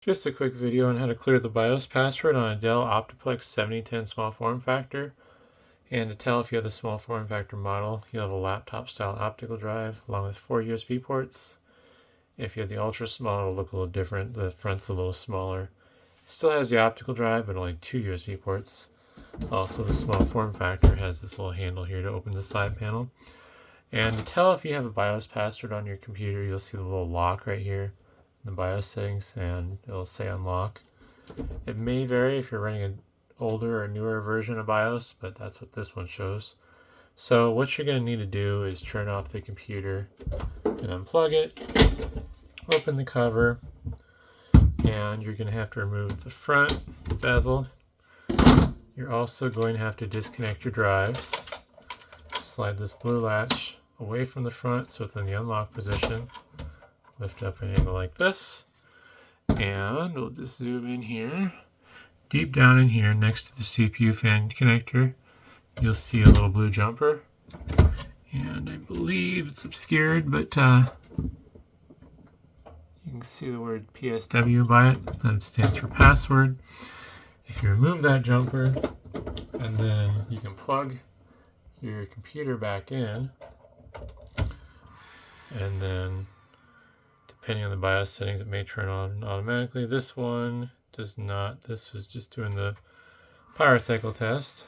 Just a quick video on how to clear the BIOS password on a Dell Optiplex 7010 small form factor. And to tell if you have the small form factor model, you'll have a laptop style optical drive along with 4 USB ports. If you have the ultra small, it'll look a little different. The front's a little smaller. Still has the optical drive, but only 2 USB ports. Also, the small form factor has this little handle here to open the side panel. And to tell if you have a BIOS password on your computer, you'll see the little lock right here in the BIOS settings, and it'll say unlock. It may vary if you're running an older or newer version of BIOS, but that's what this one shows. So what you're going to need to do is turn off the computer and unplug it, open the cover, and you're going to have to remove the front bezel. You're also going to have to disconnect your drives. Slide this blue latch away from the front so it's in the unlock position. Lift up an angle like this, and we'll just zoom in here. Deep down in here next to the CPU fan connector, you'll see a little blue jumper, and I believe it's obscured, but you can see the word PSW by it. That stands for password. If you remove that jumper, and then you can plug your computer back in, and then depending on the BIOS settings, it may turn on automatically. This one does not. This was just doing the power cycle test.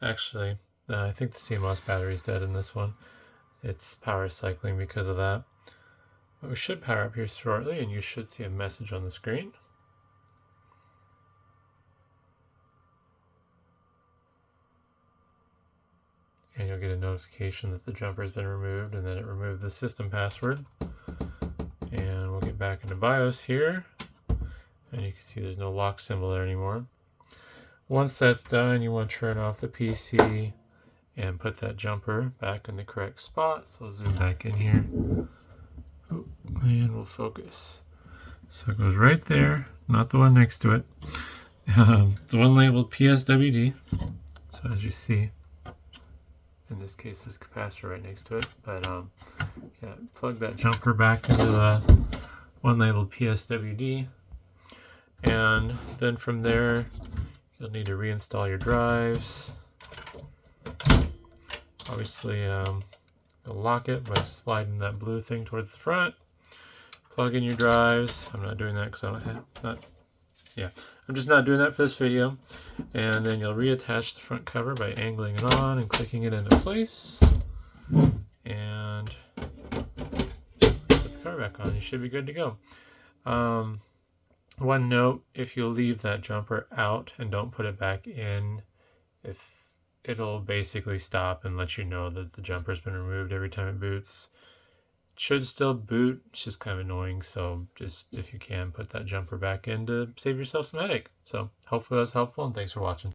Actually, I think the CMOS battery is dead in this one. It's power cycling because of that. But we should power up here shortly, and you should see a message on the screen. And you'll get a notification that the jumper has been removed and that it removed the system password. And we'll get back into BIOS here, and you can see there's no lock symbol there anymore. Once that's done, you want to turn off the PC and put that jumper back in the correct spot. So we'll zoom back in here, and we'll focus. So it goes right there, not the one next to it. The one labeled PSWD. So as you see, in this case, there's a capacitor right next to it. But yeah, plug that jumper back into the one labeled PSWD. And then from there, you'll need to reinstall your drives. Obviously, you'll lock it by sliding that blue thing towards the front. Plug in your drives. I'm not doing that because I don't have I'm just not doing that for this video. And then you'll reattach the front cover by angling it on and clicking it into place. And put the cover back on. You should be good to go. One note, if you leave that jumper out and don't put it back in, it'll basically stop and let you know that the jumper's been removed every time it boots. It should still boot, it's just kind of annoying, so just if you can, put that jumper back in to save yourself some headache. So hopefully that's helpful, and thanks for watching.